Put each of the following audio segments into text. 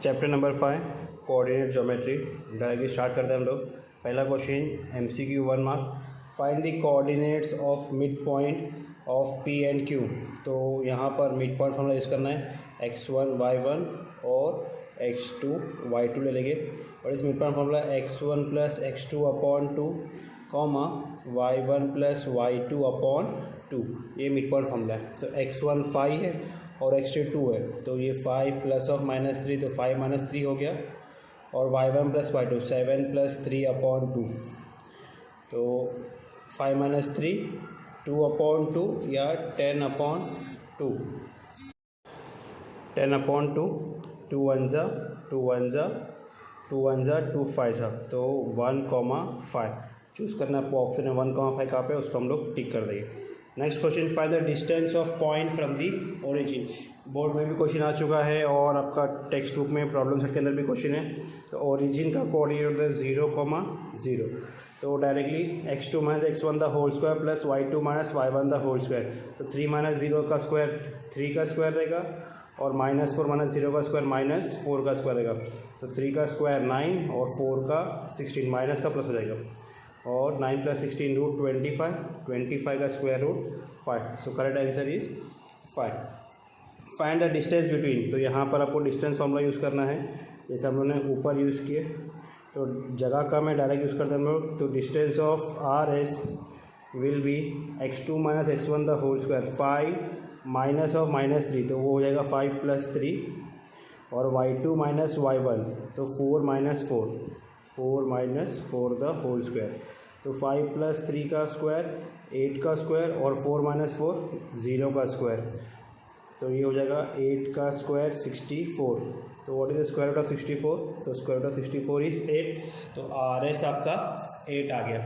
Chapter number 5 coordinate geometry. Directly start करते हैं हम लोग। पहला question MCQ 1 mark, find the coordinates of mid point of P and Q। तो यहाँ पर मिड पॉइंट फॉर्मूला यूज़ करना है, x1 y1 और x2 y2 ले लेंगे। और इस mid point formula x1 plus x2 upon 2 comma y1 plus y2 upon 2, ये मिड पॉइंट फॉर्मूला है। तो x1 5 है और x2 2 है, तो ये 5 प्लस ऑफ -3, तो 5 - 3 हो गया। और y1 plus y2 7 plus 3 upon 2, तो 5 - 3 2 अपॉन 2 या 10 अपॉन 2, 10 अपॉन 2, 2 1 जा 2 1 जा 2 1 जा 2 5 जा, तो 1,5 चूज़ करना आपको। ऑप्शन है 1,5 कहाँ पे, उसको हम लोग टिक कर देंगे। Next question, find the distance of point from the origin. Board में भी क्वेश्चन आ चुका है और आपका टेक्स्ट बुक में प्रॉब्लम सेट के अंदर भी क्वेश्चन है। तो ओरिजिन का कोऑर्डिनेट होता है 0,0, तो directly x2 - x1 the whole square plus y2 - y1 the whole square, तो 3 - 0 का स्क्वायर 3 का स्क्वायर रहेगा और -4 - 0 का स्क्वायर -4 का स्क्वायर रहेगा। तो 3 का स्क्वायर 9 और 4 का 16, माइनस का प्लस हो जाएगा। और 9 + 16 √25, 25 का square root 5, so correct answer is 5। Find the distance between, तो यहाँ पर आपको डिस्टेंस फॉर्मूला यूज़ करना है, जैसे हम लोगों ने ऊपर यूज़ किए। तो जगह का मैं डायरेक्ट यूज़ करता हूँ हम लोग। तो distance of RS will be x2 - x1 the whole square, 5 minus of -3, तो वो हो जाएगा 5 + 3, और y2 - y1, तो 4 - 4, 4 - 4 द होल स्क्वायर, तो 5 + 3 का स्क्वायर 8 का स्क्वायर और 4 - 4 0 का स्क्वायर, तो ये हो जाएगा 8 का स्क्वायर 64। तो what is the square root of 64? तो स्क्वायर रूट ऑफ 64 इज 8, तो RS आपका 8 आ गया।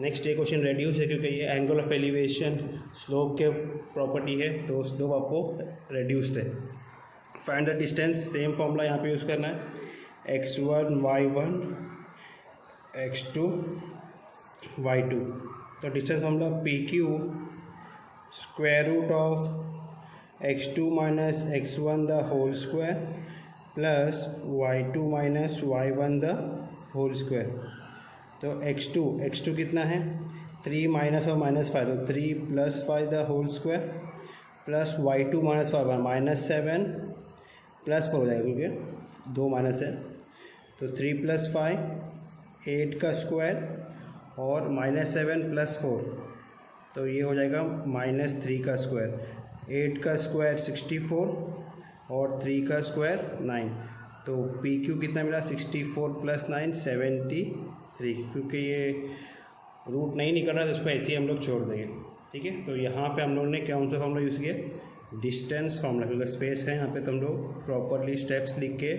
नेक्स्ट ये क्वेश्चन रेड्यूस है, क्योंकि ये एंगल ऑफ एलिवेशन स्लोप के प्रॉपर्टी है, तो स्लोप आपको रेड्यूस्ड है। Find the distance, same formula यहाँ पे यूज़ करना है, x1 y1 x2 y2। तो distance formula PQ square root of x2 - x1 the whole square plus y2 - y1 the whole square. तो x2 कितना है, 3 माइनस और -5, तो 3 + 5 the whole square plus y2 - 5 -7 + 4 हो जाएगा, क्योंकि 2 माइनस है। तो 3 + 5 8 का स्क्वायर और -7 + 4, तो ये हो जाएगा -3 का स्क्वायर। 8 का स्क्वायर 64 और 3 का स्क्वायर 9, तो PQ कितना मिला, 64 + 9 73। क्योंकि ये रूट नहीं निकल रहा है तो उसको ऐसे ही हम लोग छोड़ देंगे, ठीक है। तो यहाँ पे हम लोगों ने कौन सा फॉर्मूला यूज़ किया, डिस्टेंस फॉर्मूला, क्योंकि स्पेस है यहाँ पे, तो हम लोग प्रॉपरली स्टेप्स लिख के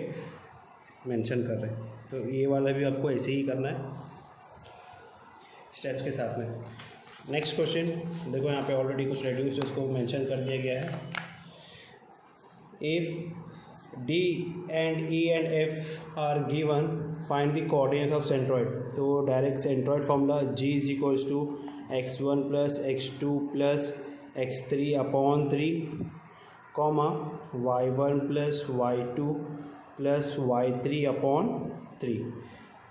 मेंशन कर रहे हैं। तो ये वाला भी आपको ऐसे ही करना है स्टेप्स के साथ में। नेक्स्ट क्वेश्चन देखो, यहाँ पे ऑलरेडी कुछ रेड्यूस उसको मेंशन कर दिया गया है। If D and E and F are given, find the coordinates of centroid. तो direct centroid formula G = x1 + x2 + x3 upon 3 comma y1 + y2 + y3 upon 3।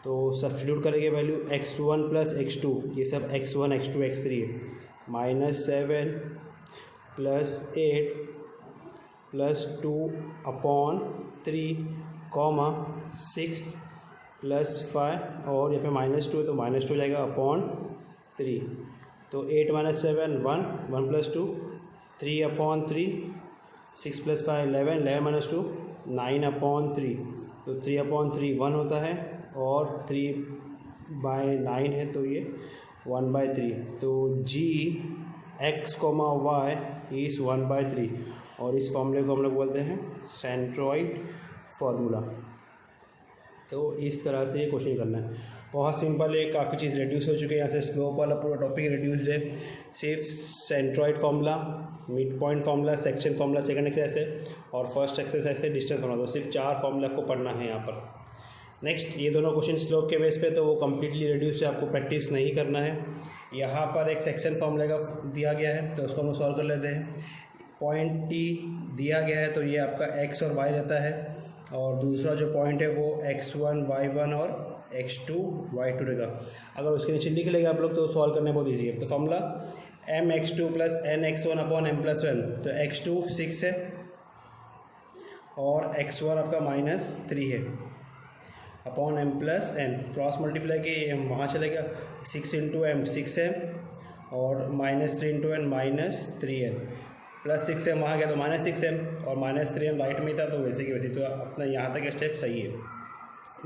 तो सब्स्टिट्यूट करेंगे वैल्यू, x1 + x2, ये सब x1 x2 x3 है, -7 + 8 + 2 upon 3 comma 6 + 5, और यहाँ पे -2 है तो -2 हो जाएगा अपॉन 3। तो 8 - 7 1, 1 + 2 3 अपॉन 3, 6 + 5 11, 11 - 2 9 अपॉन 3, तो 3 अपॉन 3 1 होता है, और 3/9 है, तो ये 1/3। तो G x, y इज़ 1/3, और इस फॉर्मूले को हम लोग बोलते हैं सेंट्रॉइड फार्मूला। तो इस तरह से ये क्वेश्चन करना है, बहुत सिंपल है। काफ़ी चीज़ रिड्यूस हो चुकी है, यहाँ से स्लोप वाला पूरा टॉपिक रिड्यूस्ड है। सिर्फ centroid formula, mid point formula, section formula second exercise है, और फर्स्ट एक्सरसाइज है डिस्टेंस फार्मूला। तो सिर्फ 4 फार्मूला आपको पढ़ना है यहाँ पर। नेक्स्ट ये दोनों क्वेश्चन स्लोप के बेस पे, तो वो कम्प्लीटली रिड्यूस है, आपको प्रैक्टिस नहीं करना है। यहाँ पर एक सेक्शन फार्मूला का दिया गया है, तो उसको हम सॉल्व कर लेते हैं। पॉइंट T दिया गया है, तो ये आपका x और y रहता है, और दूसरा जो पॉइंट है वो x1 y1 और x2 y2 रहेगा। अगर उसके नीचे लिख लेंगे आप लोग तो सॉल्व करने बहुत ईजी है। तो formula mx2 plus nx1 upon m+1, तो x2 6 है और x1 आपका -3 है अपॉन m+n, क्रॉस मल्टीप्लाई के m वहाँ चलेगा, 6 इंटू m 6m और -3 into n -3n, plus 6m वहाँ गया तो -6m और -3n राइट में था तो वैसे की वैसे, तो अपना यहाँ तक स्टेप सही है।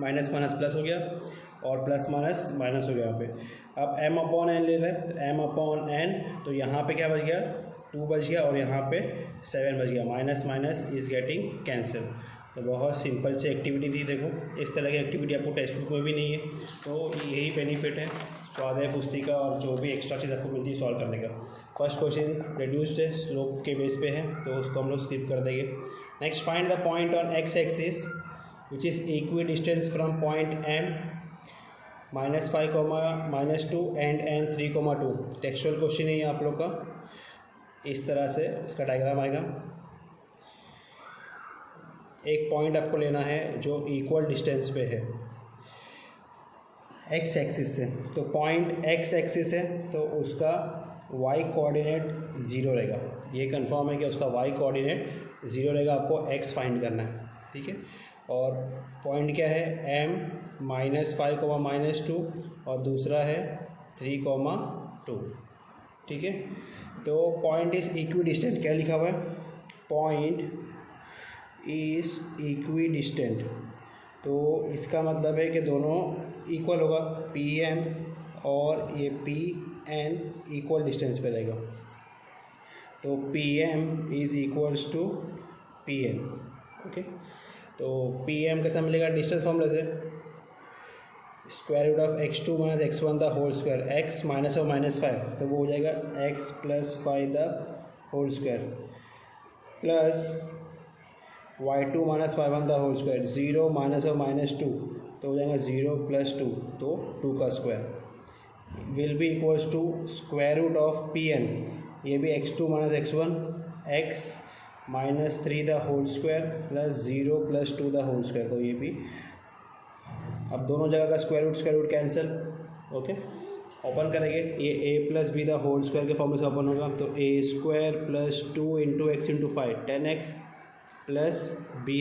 माइनस माइनस प्लस हो गया और प्लस माइनस माइनस हो गया यहाँ पे। अब m अपॉन n ले रहे हैं, तो m अपॉन n, तो यहाँ पे क्या बच गया 2 बच गया और यहाँ पे 7 बच गया, minus minus is getting cancel. तो बहुत सिंपल सी एक्टिविटी थी। देखो इस तरह की एक्टिविटी आपको टेक्स्ट बुक में भी नहीं है, तो यही बेनिफिट है स्वाध्याय पुस्तिका और जो भी एक्स्ट्रा चीज़ आपको मिलती है सॉल्व करने का। फर्स्ट क्वेश्चन रिड्यूस्ड है, स्लोप के बेस पे है, तो उसको हम लोग स्किप कर देंगे। Next, find the point on x axis which is equi distance from point m -5, -2 and n 3,2। Textual question है ये आप लोग का। इस तरह से इसका डायग्राम आएगा। एक पॉइंट आपको लेना है जो इक्वल डिस्टेंस पे है एक्स एक्सिस से। तो पॉइंट एक्स एक्सिस है तो उसका वाई कोऑर्डिनेट 0 रहेगा। ये कंफर्म है कि उसका वाई कोऑर्डिनेट 0 रहेगा। आपको एक्स फाइंड करना है, ठीक है। और पॉइंट क्या है m -5, -2 और दूसरा है 3,2, ठीक है। तो पॉइंट इज़ इक्वी डिस्टेंट, क्या लिखा हुआ है, पॉइंट इज़ इक्वी डिस्टेंट। तो इसका मतलब है कि दोनों इक्वल होगा, PM और ये PN इक्वल डिस्टेंस पे रहेगा। तो PM is equals to PN, okay. तो PM कैसा मिलेगा, डिस्टेंस फॉर्मूला से square root of x2 minus x1 the whole square, x minus और -5, तो वो हो जाएगा x + 5 the whole square plus y2 minus y1 the whole square, 0 minus और -2, तो हो जाएगा 0 + 2, तो 2 का square will be equals to square root of PN, ये भी x2 minus x1, x -3 the whole square plus 0 + 2 the whole square, तो ये भी, अब दोनों जगह का square root cancel, okay. Open करेंगे, ये a + b the whole square के फॉर्मूले से ओपन होगा, तो a² + 2 × x × 5 10x plus b²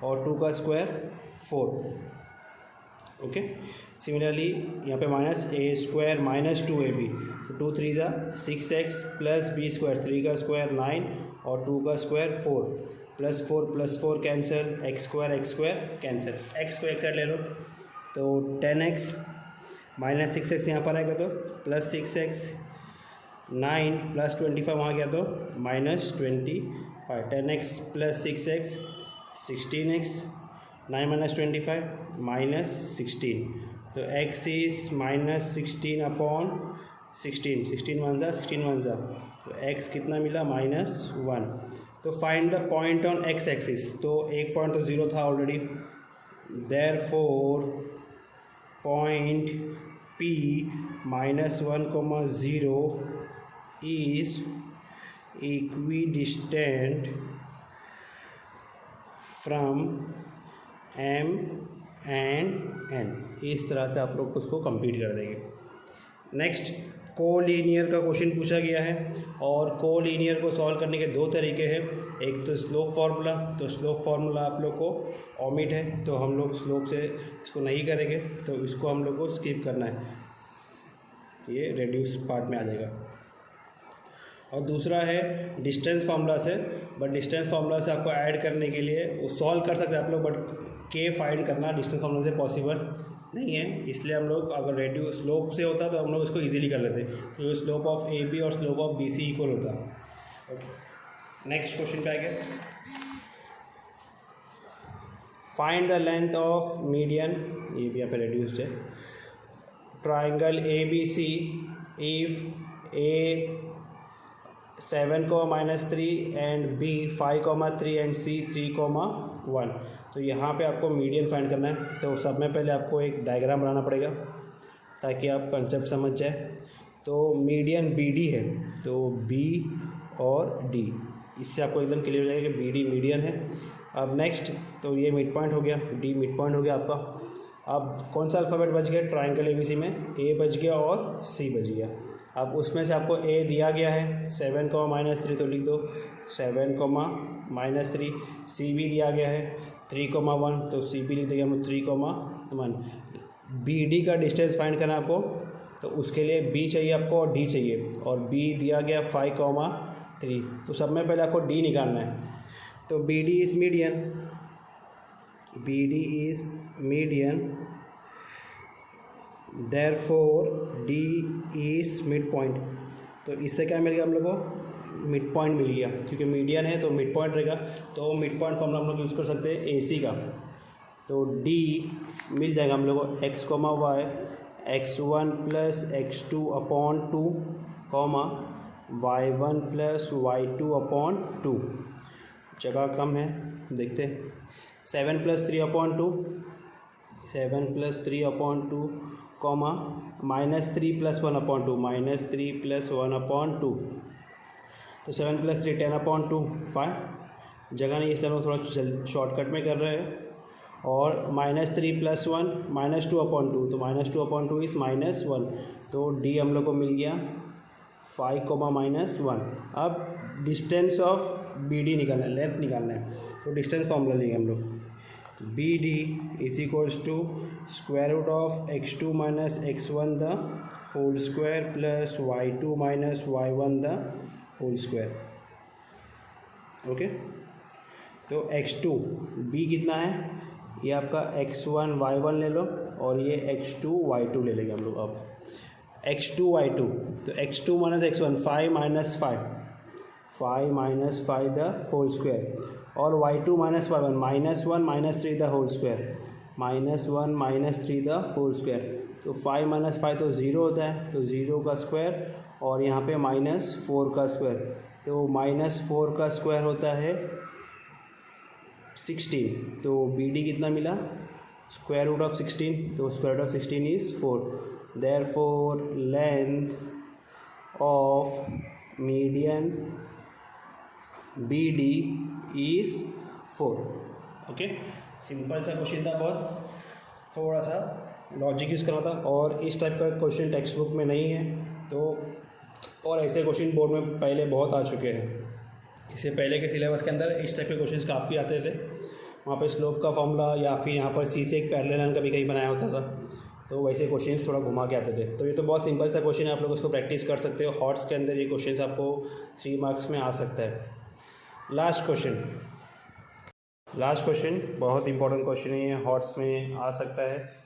और 2 का स्क्वायर 4, ओके। सिमिलरली यहाँ पे -a² - 2ab, तो 2 3 = 6x प्लस b² 3 का स्क्वायर 9 और 2 का square 4 +4 + 4 cancel, x² cancel, x को एक साइड ले लो, तो 10x -6x यहाँ पर आएगा तो प्लस 6x, 9 + 25 वहाँ गया तो -25, 10x + 6x 16x, 9 - 25 -16, तो x इज़ -16 अपॉन 16, 16 1 ज़ा 16 1 ज़ा, तो x कितना मिला -1। तो find the point on x axis, तो एक पॉइंट तो 0 था already, therefore point P -1, 0 is equidistant from M and N। इस तरह से आप लोग उसको कंप्लीट कर देंगे। नेक्स्ट, कोलीनियर का क्वेश्चन पूछा गया है और कोलीनियर को सॉल्व करने के 2 तरीके हैं। एक तो स्लोप फार्मूला, तो स्लोप फार्मूला आप लोग को ओमिट है, तो हम लोग स्लोप से इसको नहीं करेंगे, तो इसको हम लोग को स्किप करना है, ये रेड्यूस पार्ट में आ जाएगा। और दूसरा है डिस्टेंस फार्मूला से, बट डिस्टेंस फार्मूला से आपको ऐड करने के लिए वो सॉल्व कर सकते हैं आप लोग, बट के फाइंड करना डिस्टेंस फार्मूला से पॉसिबल नहीं है। इसलिए हम लोग, अगर रेड्यू स्लोप से होता तो हम लोग इसको इजीली कर लेते, क्योंकि स्लोप ऑफ AB और स्लोप ऑफ BC इक्वल होता। ओके, नेक्स्ट क्वेश्चन पे आ गया, find the length of median, ये भी यहाँ पे रेड्यूस्ड है, triangle ABC if A 7, and B 5, and C 3, 1। तो यहाँ पे आपको मीडियन फाइंड करना है। तो सब में पहले आपको एक डायग्राम बनाना पड़ेगा ताकि आप कंसेप्ट समझ जाए। तो मीडियन BD है, तो B और D, इससे आपको एकदम क्लियर हो जाएगा कि BD मीडियन है। अब नेक्स्ट, तो ये मिड पॉइंट हो गया, डी मिड पॉइंट हो गया आपका। अब कौन सा अल्फ़ाबेट बच गया ट्रायंगल ABC में? ए बच गया और सी बच गया। अब उसमें से आपको ए दिया गया है 7, -3, तो लिख दो 7, -3। सी भी दिया गया है 3, 1, तो सी भी लिख देंगे हम 3, 1। बी डी का डिस्टेंस फाइंड करना है आपको, तो उसके लिए बी चाहिए आपको और डी चाहिए, और बी दिया गया 5, 3। तो सब में पहले आपको डी निकालना है। तो B D is median, B D is median, therefore D is mid point. तो इससे क्या मिल गया हम लोग को? मिड पॉइंट मिल गया, क्योंकि मीडियन है तो मिड पॉइंट रहेगा। तो मिड पॉइंट फॉर्मूला हम लोग यूज़ कर सकते हैं AC का। तो डी मिल जाएगा हम लोग को x, y x1 + x2/2, y1 + y2/2। जगह कम है, देखते हैं। 7 + 3/2, 7 + 3/2, -3 + 1/2, -3 + 1/2। तो 7 + 3 10/2, 5। जगह नहीं, इसलिए हम लोग थोड़ा शॉर्टकट में कर रहे हैं। और -3 + 1 -2/2, तो -2/2 इज़ -1। तो डी हम लोग को मिल गया 5, -1। अब डिस्टेंस ऑफ बी डी निकालना है, लेंथ निकालना है। तो डिस्टेंस फॉर्मूला लेंगे हम लोग, B D is equals to √of x2 - x1 the whole square plus y2 - y1 the whole square. Okay, तो x2 b कितना है? ये आपका x1 y1 ले लो, और ये x2 y2 ले लेंगे हम लोग। अब x2 y2, तो x2 - x1 5 - 5, 5 - 5 the whole square, और y2 - y1 -1 - 3 the whole square, -1 - 3 the whole square. तो 5 - 5 तो 0 होता है, तो 0 का स्क्वायर, और यहाँ पे -4 का स्क्वायर, तो -4 का स्क्वायर होता है 16। तो बी डी कितना मिला? √of 16, तो √of 16 is 4। Therefore length of median B D is 4। Okay, simple सा क्वेश्चन था, बहुत थोड़ा सा लॉजिक यूज़ करना था, और इस टाइप का क्वेश्चन टेक्स्ट बुक में नहीं है। तो और ऐसे क्वेश्चन बोर्ड में पहले बहुत आ चुके हैं। इससे पहले के सिलेबस के अंदर इस टाइप के क्वेश्चंस काफ़ी आते थे। वहाँ पे स्लोप का फॉर्मूला, या फिर यहाँ पर सी से एक पैरेलल लाइन का भी कहीं बनाया होता था, तो वैसे क्वेश्चंस थोड़ा घुमा के आते थे। तो ये तो बहुत सिंपल सा क्वेश्चन है, आप लोग उसको प्रैक्टिस कर सकते हो। हॉट्स के अंदर ये क्वेश्चंस आपको 3 मार्क्स में आ सकता है। लास्ट क्वेश्चन बहुत इंपॉर्टेंट क्वेश्चन है, ये हॉट्स में आ सकता है।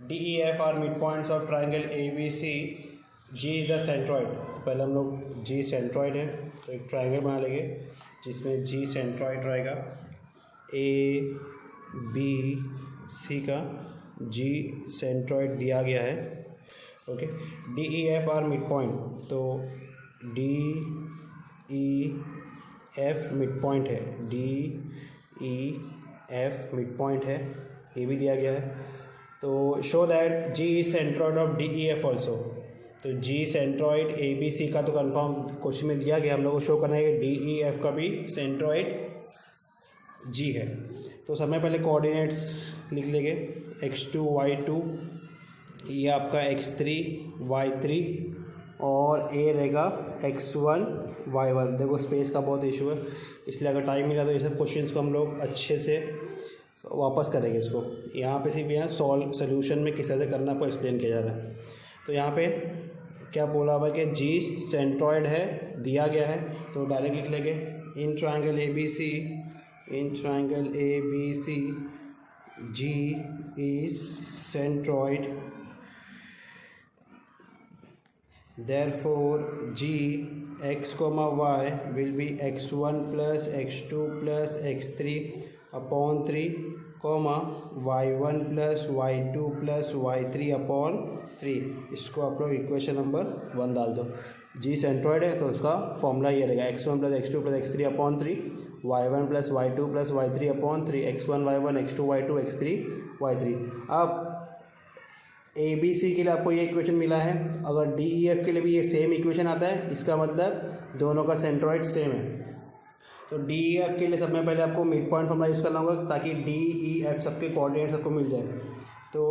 DEF are mid points of triangle ABC, G is the centroid. तो पहले हम लोग G सेंट्रॉइड है, तो एक ट्राइंगल बना लेंगे जिसमें G सेंट्रॉइड रहेगा। ABC का G सेंट्रॉइड दिया गया है। Okay, DEF are mid point, तो DEF मिड पॉइंट है, DEF मिड पॉइंट है, ये भी दिया गया है। तो show that G is centroid of DEF also. तो G सेंट्रॉइड ABC का तो कंफर्म क्वेश्चन में दिया गया, हम लोग को शो करना है कि DEF का भी सेंट्रॉइड G है। तो सबसे पहले कोऑर्डिनेट्स लिख लेंगे, x2 y2, ये आपका x3 y3, और A रहेगा x1 y1। देखो स्पेस का बहुत इशू है, इसलिए अगर टाइम मिला तो ये सब क्वेश्चंस को हम लोग अच्छे से वापस करेंगे। इसको यहाँ पे सिर्फ यहाँ सोल्यूशन में किस तरह से करना आपको एक्सप्लेन किया जा रहा है। तो यहाँ पे क्या बोला हुआ है कि G सेंट्रॉइड है, दिया गया है, तो डायरेक्ट लिख लेंगे in triangle ABC G is centroid, therefore G x, y will be x1 plus x2 plus x3/3, y1 plus y2 plus y3/3। इसको आप लोग इक्वेशन नंबर 1 डाल दो। G सेंट्रॉइड है तो उसका फॉर्मूला ये रहेगा x1 plus x2 plus x3/3, y1 plus y2 plus y3/3, x1 y1 x2 y2 x3 y3। अब ABC के लिए आपको ये इक्वेशन मिला है, अगर DEF के लिए भी ये सेम इक्वेशन आता है, इसका मतलब दोनों का सेंट्रॉइड सेम है। तो डी ई एफ के लिए सब में पहले आपको मिड पॉइंट फॉर्मूला यूज़ करना होगा ताकि डी ई एफ सबके कोऑर्डिनेट सबको मिल जाए। तो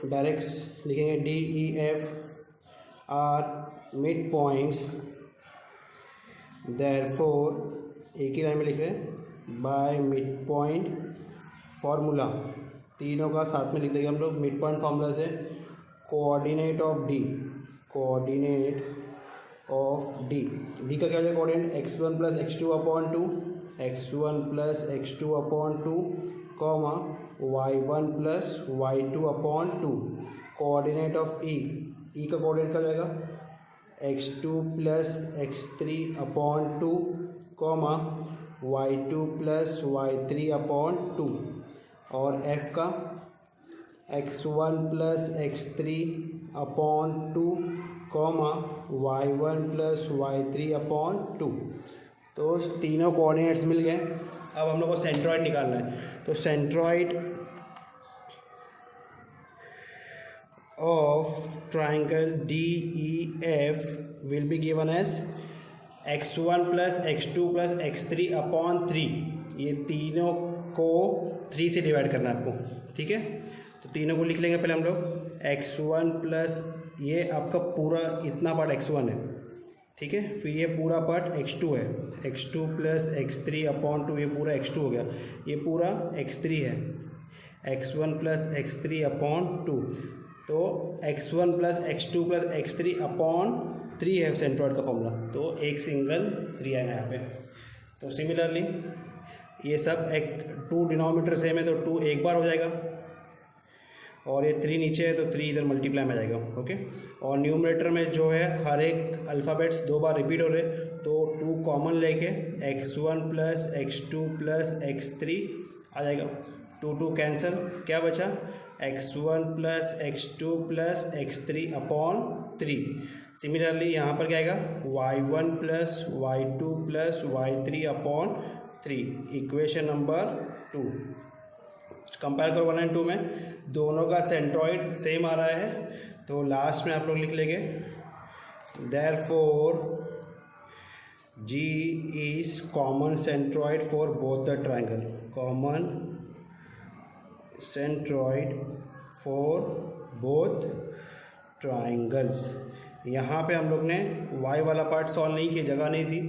डायरेक्ट लिखेंगे D E F R mid points, therefore एक ही लाइन में लिख रहे हैं बाय मिड पॉइंट फार्मूला, तीनों का साथ में लिख देंगे हम लोग। मिड पॉइंट फार्मूला से coordinate of D, coordinate of D, D का क्या हो जाएगा coordinate x1 plus x2 upon 2, x1 plus x2 upon 2 comma y1 plus y2 upon 2। Coordinate of E, E का कोऑर्डिनेट क्या हो जाएगा x2 plus x3 upon 2 comma y2 plus y3 upon 2। और f का x1 plus x3 upon 2 comma y1 plus y3 upon 2। तो तीनों coordinates मिल गए। अब हम लोग को सेंट्रॉइड निकालना है। तो centroid of triangle D E F will be given as x1 plus x2 plus x3 upon 3। ये तीनों को 3 से डिवाइड करना है आपको, ठीक है। तो तीनों को लिख लेंगे पहले हम लोग। x1 प्लस ये आपका पूरा इतना पार्ट x1 है, ठीक है। फिर ये पूरा पार्ट x2 है, x2 प्लस x3 अपॉन 2, ये पूरा x2 हो गया। ये पूरा x3 है, x1 प्लस x3 अपॉन 2। तो x1 plus x2 plus x3 upon 3 है सेंट्रॉइड का फॉर्मूला। तो एक सिंगल 3 आएगा यहाँ पे। तो सिमिलरली ये सब एक 2 डिनोमिनेटर सेम है तो 2 एक बार हो जाएगा, और ये 3 नीचे है तो 3 इधर मल्टीप्लाई में आ जाएगा, ओके। और न्यूमरेटर में जो है हर एक अल्फ़ाबेट्स 2 बार रिपीट हो रहे, तो 2 कॉमन लेके x1 plus x2 plus x3 आ जाएगा। 2 कैंसिल, क्या बचा x1 plus x2 plus x3 upon 3। Similarly यहाँ पर क्या आएगा y1 plus y2 plus y3 upon 3। Equation number 2। Compare करो 1 और 2 में, दोनों का सेंट्रॉइड सेम आ रहा है। तो लास्ट में आप लोग लिख लेंगे therefore G is common centroid for both the triangle, common centroid for both triangles. यहाँ पे हम लोग ने y वाला पार्ट सॉल्व नहीं किया, जगह नहीं थी,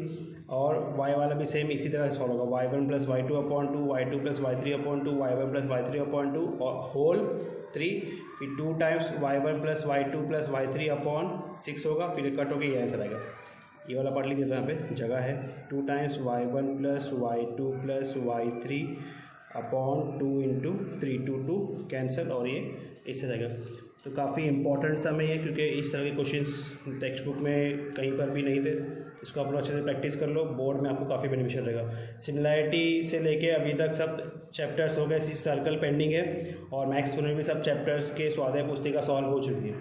और y वाला भी सेम इसी तरह सॉल्व होगा। y1 plus y2 upon 2, y2 plus y3 upon 2, y1 plus y3 upon 2 और होल 3, फिर 2 times y1 plus y2 plus y3 upon 6 होगा, फिर कट होकर ये आंसर आएगा। ये वाला पार्ट लिख देता है, यहाँ पे जगह है। 2 times y1 plus y2 plus y3 upon 2 into 3, 2 cancel, और ये इससे जाएगा। तो काफ़ी इंपॉर्टेंट सम है ये, क्योंकि इस तरह के क्वेश्चंस टेक्स्ट बुक में कहीं पर भी नहीं थे। इसको आप लोग अच्छे से प्रैक्टिस कर लो, बोर्ड में आपको काफ़ी बेनिफिशियल रहेगा। सिमिलैरिटी से लेके अभी तक सब चैप्टर्स हो गए, सिर्फ सर्कल पेंडिंग है, और मैथ्स में भी सब चैप्टर्स के स्वाध्याय पुस्तिका सॉल्व हो चुकी है।